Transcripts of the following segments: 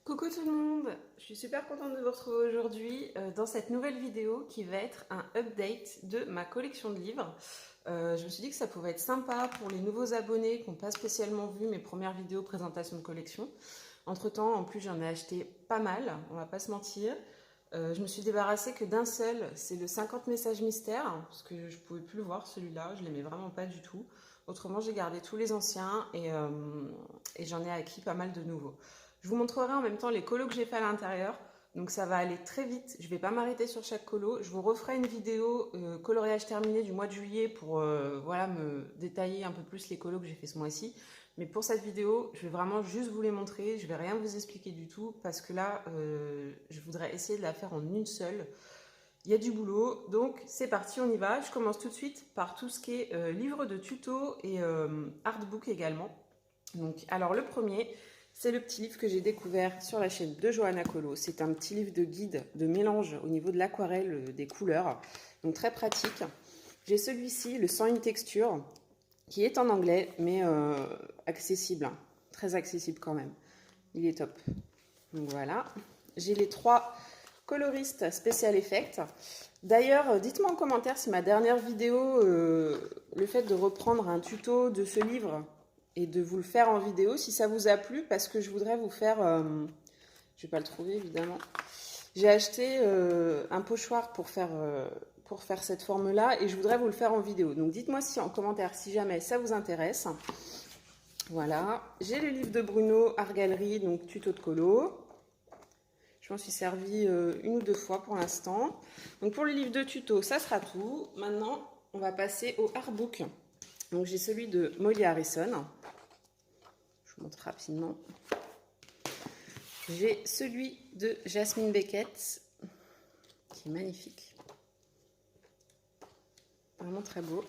Coucou tout le monde, je suis super contente de vous retrouver aujourd'hui dans cette nouvelle vidéo qui va être un update de ma collection de livres. Je me suis dit que ça pouvait être sympa pour les nouveaux abonnés qui n'ont pas spécialement vu mes premières vidéos présentation de collection. Entre temps, en plus j'en ai acheté pas mal, on va pas se mentir. Je me suis débarrassée que d'un seul, c'est le 50 messages mystères, parce que je pouvais plus le voir celui-là, je l'aimais vraiment pas du tout. Autrement, j'ai gardé tous les anciens et j'en ai acquis pas mal de nouveaux. Je vous montrerai en même temps les colos que j'ai fait à l'intérieur. Donc ça va aller très vite. Je ne vais pas m'arrêter sur chaque colo. Je vous referai une vidéo coloriage terminé du mois de juillet pour voilà, me détailler un peu plus les colos que j'ai fait ce mois-ci. Mais pour cette vidéo, je vais vraiment juste vous les montrer. Je ne vais rien vous expliquer du tout parce que là, je voudrais essayer de la faire en une seule. Il y a du boulot, donc c'est parti, on y va. Je commence tout de suite par tout ce qui est livre de tuto et artbook également. Donc, alors le premier, c'est le petit livre que j'ai découvert sur la chaîne de Johanna Colo. C'est un petit livre de guide de mélange au niveau de l'aquarelle des couleurs, donc très pratique. J'ai celui-ci, le Sans une texture, qui est en anglais, mais accessible, hein. Très accessible quand même. Il est top. Donc voilà. J'ai les trois coloristes Special Effect. D'ailleurs, dites-moi en commentaire si ma dernière vidéo, le fait de reprendre un tuto de ce livre et de vous le faire en vidéo, si ça vous a plu, parce que je voudrais vous faire... je vais pas le trouver évidemment. J'ai acheté un pochoir pour faire cette forme-là et je voudrais vous le faire en vidéo. Donc dites-moi si en commentaire si jamais ça vous intéresse. Voilà. J'ai le livre de Bruno Art Gallery, donc tuto de colo. Je m'en suis servi une ou deux fois pour l'instant. Donc pour le livre de tuto, ça sera tout. Maintenant, on va passer au artbook. Donc j'ai celui de Molly Harrison. Je vous montre rapidement. J'ai celui de Jasmine Beckett, qui est magnifique. Vraiment très beau.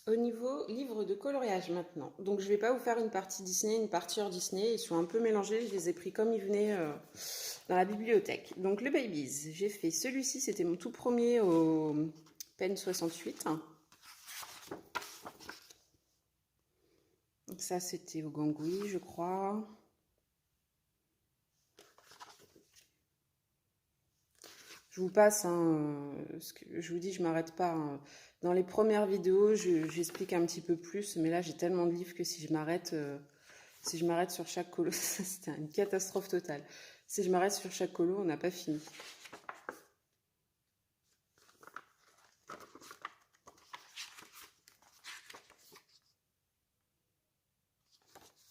Au niveau livre de coloriage maintenant. Donc je ne vais pas vous faire une partie Disney, une partie hors Disney. Ils sont un peu mélangés. Je les ai pris comme ils venaient dans la bibliothèque. Donc le Babies, j'ai fait celui-ci. C'était mon tout premier au Pen 68. Donc ça c'était au Gangui, je crois. Je vous passe, hein, ce que je vous dis, je m'arrête pas, hein. Dans les premières vidéos, j'explique un petit peu plus, mais là j'ai tellement de livres que si je m'arrête sur chaque colo, c'était une catastrophe totale. Si je m'arrête sur chaque colo, on n'a pas fini.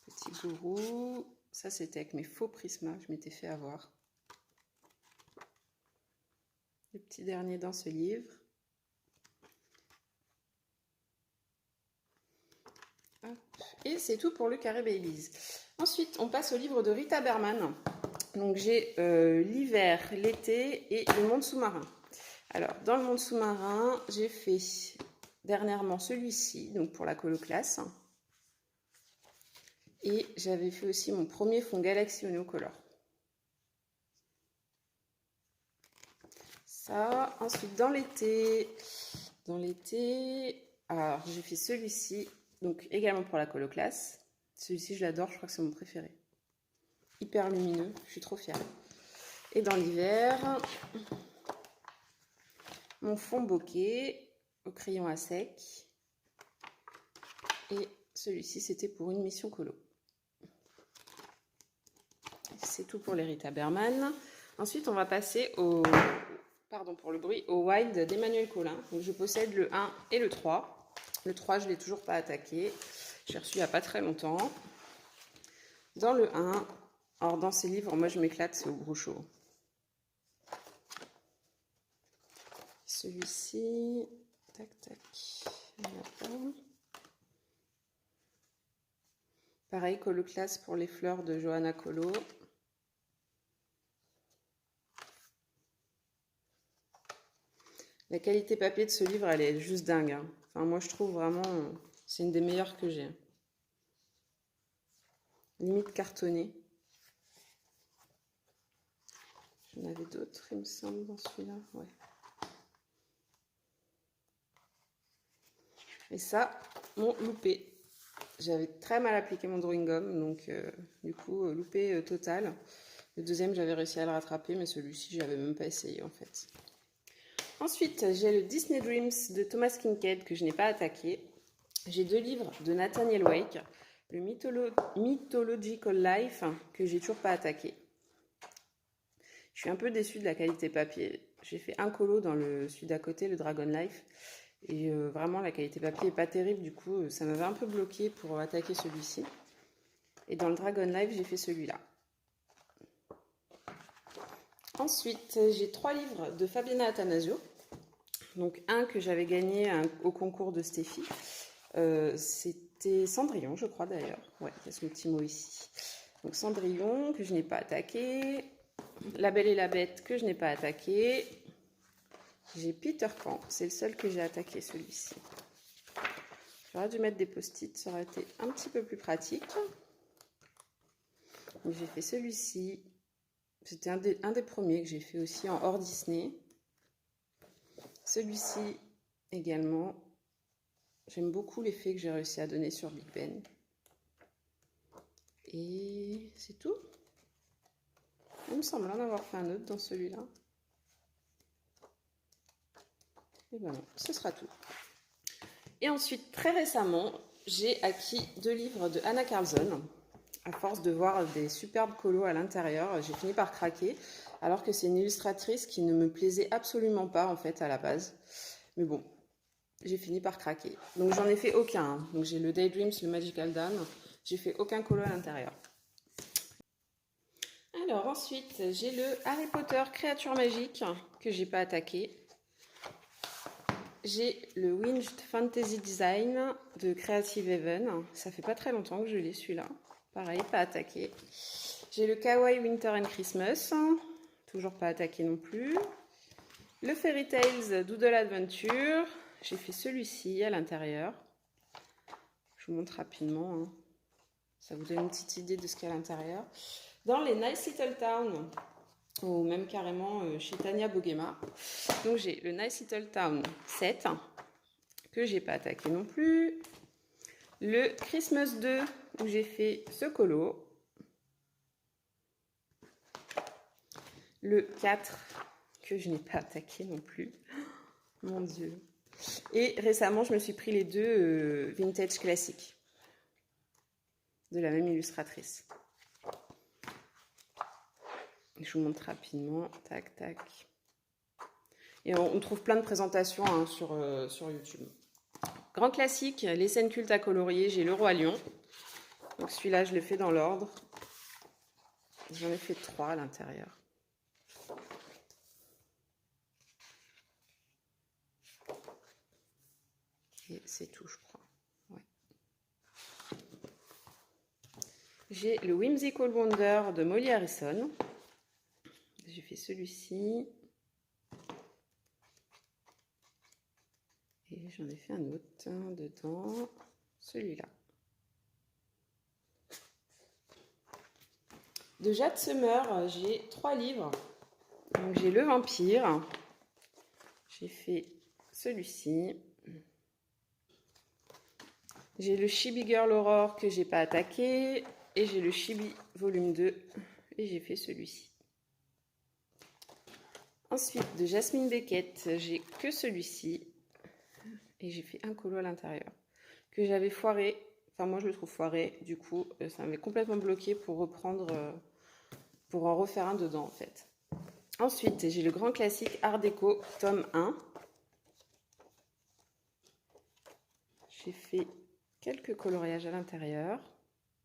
Petit gourou, ça c'était avec mes faux prismas, je m'étais fait avoir. Le petit dernier dans ce livre. Et c'est tout pour le Carré Babies. Ensuite, on passe au livre de Rita Berman. Donc j'ai l'hiver, l'été et le monde sous-marin. Alors, dans le monde sous-marin, j'ai fait dernièrement celui-ci, donc pour la colo classe. Et j'avais fait aussi mon premier fond Galaxy Color. Ça, ensuite dans l'été, alors j'ai fait celui-ci, donc également pour la colo classe. Celui-ci, je l'adore, je crois que c'est mon préféré. Hyper lumineux, je suis trop fière. Et dans l'hiver, mon fond bokeh au crayon à sec. Et celui-ci, c'était pour une mission colo. C'est tout pour les Rita Berman. Ensuite, on va passer au... Pardon pour le bruit, au Wild d'Emmanuel Colin. Donc, je possède le 1 et le 3. Le 3, je ne l'ai toujours pas attaqué. J'ai reçu il n'y a pas très longtemps. Dans le 1, alors dans ces livres, moi je m'éclate, c'est au Groucho. Celui-ci, tac tac, pareil, colo classe pour les fleurs de Johanna Colo. La qualité papier de ce livre, elle est juste dingue, hein. Enfin, moi je trouve vraiment, c'est une des meilleures que j'ai. Limite cartonné. J'en avais d'autres, il me semble, dans celui-là. Ouais. Et ça, mon loupé. j'avais très mal appliqué mon drawing gum, donc du coup, loupé total. Le deuxième, j'avais réussi à le rattraper, mais celui-ci, j'avais même pas essayé en fait. Ensuite, j'ai le Disney Dreams de Thomas Kinkade que je n'ai pas attaqué. J'ai 2 livres de Nathaniel Wake, le Mythological Life que j'ai toujours pas attaqué. Je suis un peu déçue de la qualité papier. J'ai fait un colo dans celui d'à côté, le Dragon Life. Et vraiment, la qualité papier n'est pas terrible. Du coup, ça m'avait un peu bloqué pour attaquer celui-ci. Et dans le Dragon Life, j'ai fait celui-là. Ensuite, j'ai 3 livres de Fabiana Attanasio. Donc, un que j'avais gagné au concours de Steffi. C'était Cendrillon, je crois d'ailleurs. Ouais, il y a ce petit mot ici. Donc, Cendrillon, que je n'ai pas attaqué. La Belle et la Bête, que je n'ai pas attaqué. J'ai Peter Pan, c'est le seul que j'ai attaqué, celui-ci. J'aurais dû mettre des post-it, ça aurait été un petit peu plus pratique. J'ai fait celui-ci. C'était un des premiers que j'ai fait aussi en hors Disney. Celui-ci également. J'aime beaucoup l'effet que j'ai réussi à donner sur Big Ben. Et c'est tout. Il me semble en avoir fait un autre dans celui-là. Et voilà, ce sera tout. Et ensuite, très récemment, j'ai acquis 2 livres de Anna Carlson. À force de voir des superbes colos à l'intérieur, j'ai fini par craquer, alors que c'est une illustratrice qui ne me plaisait absolument pas en fait à la base. Mais bon, j'ai fini par craquer. Donc j'en ai fait aucun. Donc j'ai le Daydreams, le Magical Dawn. J'ai fait aucun colo à l'intérieur. Alors ensuite, j'ai le Harry Potter Créature Magique que j'ai pas attaqué. J'ai le Winged Fantasy Design de Creative Haven. Ça fait pas très longtemps que je l'ai celui-là. Pareil, pas attaqué. J'ai le Kawaii Winter and Christmas. Toujours pas attaqué non plus. Le Fairy Tales Doodle Adventure. J'ai fait celui-ci à l'intérieur. Je vous montre rapidement. Hein. Ça vous donne une petite idée de ce qu'il y a à l'intérieur. Dans les Nice Little Town, ou même carrément chez Tania Bogema. Donc j'ai le Nice Little Town 7, que j'ai pas attaqué non plus. Le Christmas 2, où j'ai fait ce colo. Le 4, que je n'ai pas attaqué non plus. Mon Dieu. Et récemment, je me suis pris les 2 vintage classiques de la même illustratrice. Je vous montre rapidement. Tac, tac. Et on trouve plein de présentations hein, sur YouTube. Grand classique, les scènes cultes à colorier. J'ai le Roi Lion. Donc celui-là, je le fais dans l'ordre. J'en ai fait 3 à l'intérieur. Et c'est tout, je crois. Ouais. J'ai le Whimsical Wonder de Molly Harrison. J'ai fait celui-ci. Et j'en ai fait un autre dedans. Celui-là. De Jade Summer, j'ai 3 livres. Donc j'ai le Vampire. J'ai fait celui-ci. J'ai le Chibi Girl Aurore que j'ai pas attaqué. Et j'ai le Chibi volume 2. Et j'ai fait celui-ci. Ensuite, de Jasmine Beckett, j'ai que celui-ci. Et j'ai fait un colo à l'intérieur. Que j'avais foiré. Enfin, moi, je le trouve foiré. Du coup, ça m'avait complètement bloqué pour reprendre... pour en refaire un dedans, en fait. Ensuite, j'ai le grand classique Art Déco, tome 1. J'ai fait quelques coloriages à l'intérieur.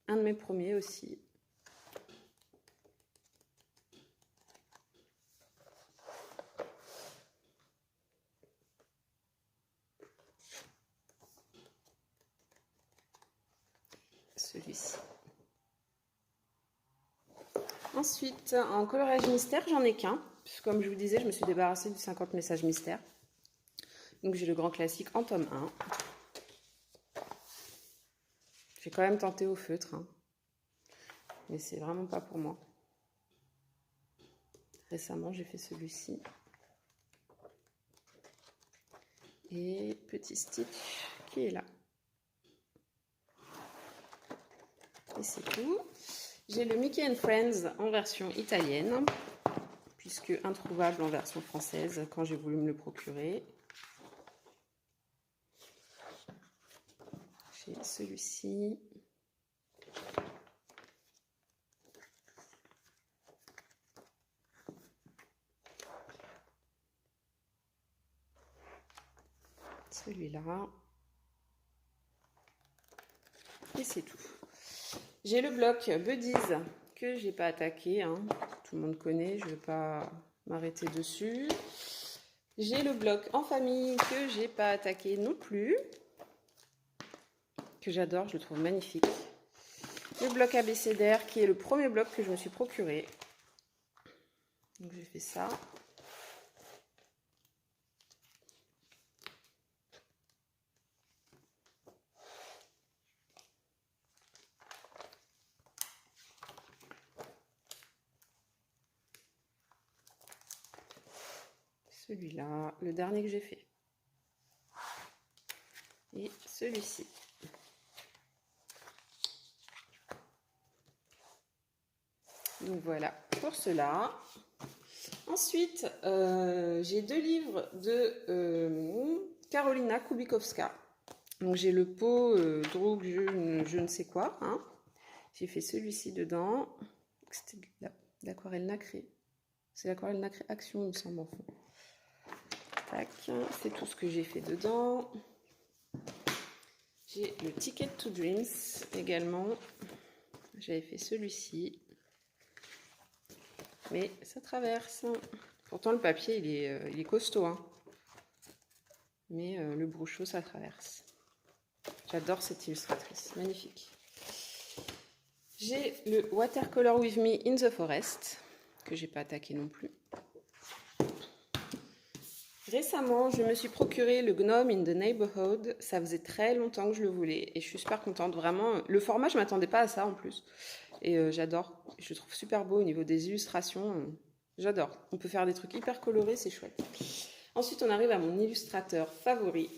Un de mes premiers aussi. Celui-ci. Ensuite, en coloriage mystère, j'en ai qu'un. Comme je vous disais, je me suis débarrassée du 50 messages mystères. Donc j'ai le grand classique en tome 1. J'ai quand même tenté au feutre. Hein. Mais c'est vraiment pas pour moi. Récemment, j'ai fait celui-ci. Et petit Stitch qui est là. Et c'est tout. J'ai le Mickey and Friends en version italienne, puisque introuvable en version française quand j'ai voulu me le procurer. J'ai celui-ci. Celui-là. Et c'est tout. J'ai le bloc Buddies que j'ai pas attaqué, hein. Tout le monde connaît, je ne vais pas m'arrêter dessus. J'ai le bloc En Famille que j'ai pas attaqué non plus, que j'adore, je le trouve magnifique. Le bloc abécédaire qui est le premier bloc que je me suis procuré. Donc j'ai fait ça. Celui-là, le dernier que j'ai fait. Et celui-ci. Donc voilà pour cela. Ensuite, j'ai 2 livres de Karolina Kubikowska. Donc j'ai le pot Droog, je ne sais quoi. Hein. J'ai fait celui-ci dedans. C'était l'aquarelle nacrée. C'est l'aquarelle nacrée Action, il me semble, en fond. Tac, c'est tout ce que j'ai fait dedans. J'ai le Ticket to Dreams également. J'avais fait celui-ci. Mais ça traverse. Pourtant, le papier, il est costaud. Hein. Mais le brochot, ça traverse. J'adore cette illustratrice. Magnifique. J'ai le Watercolor With Me in the Forest, que j'ai pas attaqué non plus. Récemment, je me suis procuré le Gnome in the Neighborhood. Ça faisait très longtemps que je le voulais et je suis super contente. Vraiment, le format, je ne m'attendais pas à ça en plus. Et j'adore. Je le trouve super beau au niveau des illustrations. J'adore. On peut faire des trucs hyper colorés, c'est chouette. Ensuite, on arrive à mon illustrateur favori,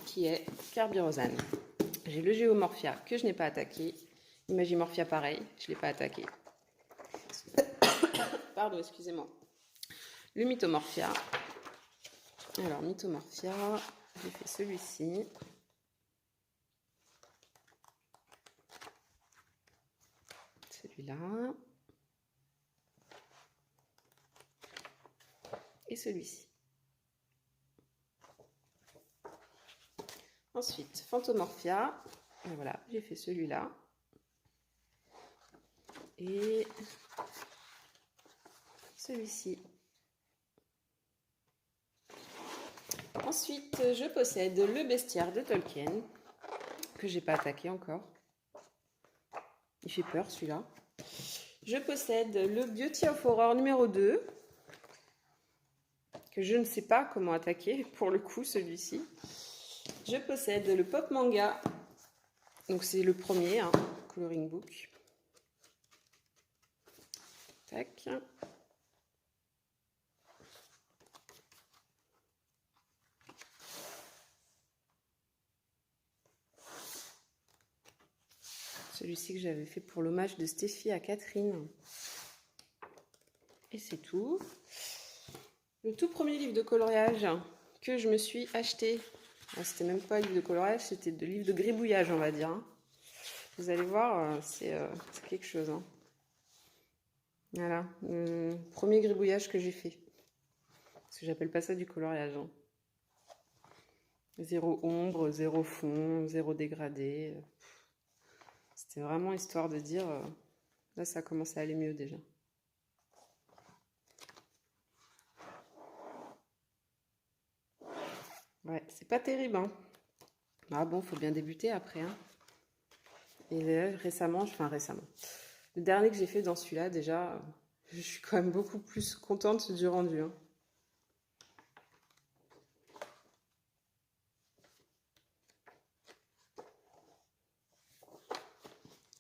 qui est Kerby-Rosanes. J'ai le Geomorphia que je n'ai pas attaqué. Imagimorphia, pareil, je ne l'ai pas attaqué. Pardon, excusez-moi. Le Mythomorphia. Alors, Mythomorphia, j'ai fait celui-ci. Celui-là. Et celui-ci. Ensuite, Phantomorphia. Et voilà, j'ai fait celui-là. Et celui-ci. Ensuite, je possède le bestiaire de Tolkien, que j'ai pas attaqué encore. Il fait peur celui-là. Je possède le Beauty of Horror numéro 2, que je ne sais pas comment attaquer, pour le coup, celui-ci. Je possède le Pop Manga, donc c'est le premier, hein, coloring book. Tac. Celui-ci que j'avais fait pour l'hommage de Stéphie à Catherine. Et c'est tout. Le tout premier livre de coloriage que je me suis acheté. C'était même pas un livre de coloriage, c'était de livre de gribouillage, on va dire. Vous allez voir, c'est quelque chose. Hein. Voilà, le premier gribouillage que j'ai fait. Parce que j'appelle pas ça du coloriage. Hein. Zéro ombre, zéro fond, zéro dégradé. C'était vraiment histoire de dire, là ça commence à aller mieux déjà. Ouais, c'est pas terrible. Hein. Ah bon, faut bien débuter après. Hein. Et là, récemment, le dernier que j'ai fait dans celui-là, déjà, je suis quand même beaucoup plus contente du rendu. Hein.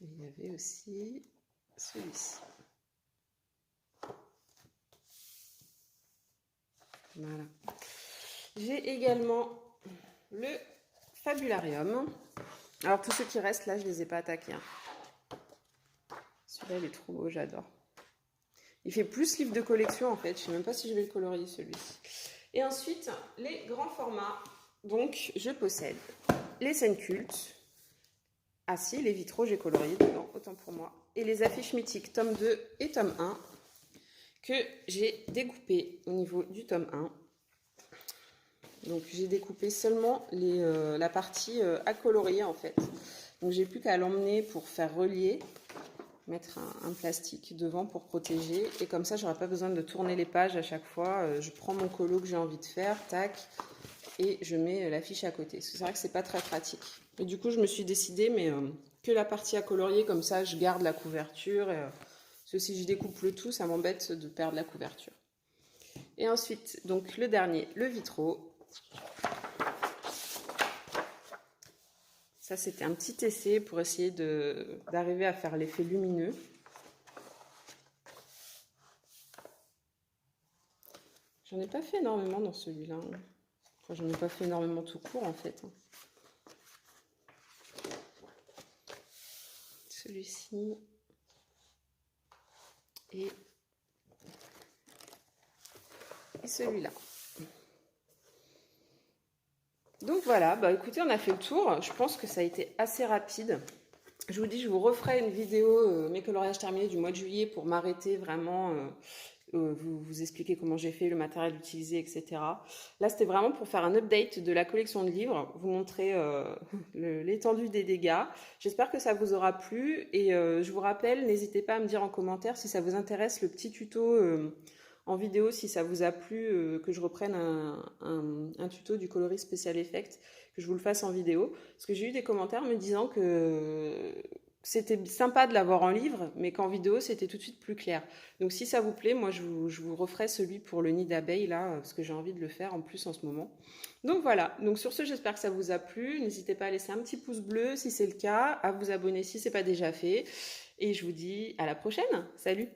Et il y avait aussi celui-ci. Voilà. J'ai également le Fabularium. Alors tous ceux qui restent là, je ne les ai pas attaqués. Hein. Là, il est trop beau, j'adore. Il fait plus livre de collection en fait. Je ne sais même pas si je vais le colorier celui-ci. Et ensuite, les grands formats. Donc, je possède les scènes cultes. Ah si, les vitraux, j'ai colorié dedans, autant pour moi. Et les affiches mythiques, tome 2 et tome 1, que j'ai découpé au niveau du tome 1. Donc, j'ai découpé seulement la partie à colorier en fait. Donc, j'ai plus qu'à l'emmener pour faire relier. Mettre un plastique devant pour protéger et comme ça j'aurai pas besoin de tourner les pages à chaque fois. Je prends mon colo que j'ai envie de faire, tac, et je mets l'affiche à côté. C'est vrai que c'est pas très pratique. Et du coup je me suis décidée que la partie à colorier, comme ça je garde la couverture. Parce que si je découpe le tout, ça m'embête de perdre la couverture. Et ensuite, donc le dernier, le vitraux. Ça, c'était un petit essai pour essayer d'arriver à faire l'effet lumineux. J'en ai pas fait énormément dans celui-là. Enfin, j'en ai pas fait énormément tout court, en fait. Celui-ci. Et celui-là. Donc voilà, bah écoutez, on a fait le tour. Je pense que ça a été assez rapide. Je vous dis, je vous referai une vidéo, mes coloriages terminés du mois de juillet pour m'arrêter vraiment, vous expliquer comment j'ai fait, le matériel utilisé, etc. Là, c'était vraiment pour faire un update de la collection de livres, vous montrer l'étendue des dégâts. J'espère que ça vous aura plu et je vous rappelle, n'hésitez pas à me dire en commentaire si ça vous intéresse le petit tuto en vidéo, si ça vous a plu, que je reprenne un tuto du coloris Special Effect, que je vous le fasse en vidéo. Parce que j'ai eu des commentaires me disant que c'était sympa de l'avoir en livre, mais qu'en vidéo, c'était tout de suite plus clair. Donc si ça vous plaît, moi, je vous referai celui pour le nid d'abeille, là, parce que j'ai envie de le faire en plus en ce moment. Donc voilà, donc sur ce, j'espère que ça vous a plu. N'hésitez pas à laisser un petit pouce bleu si c'est le cas, à vous abonner si ce n'est pas déjà fait. Et je vous dis à la prochaine. Salut!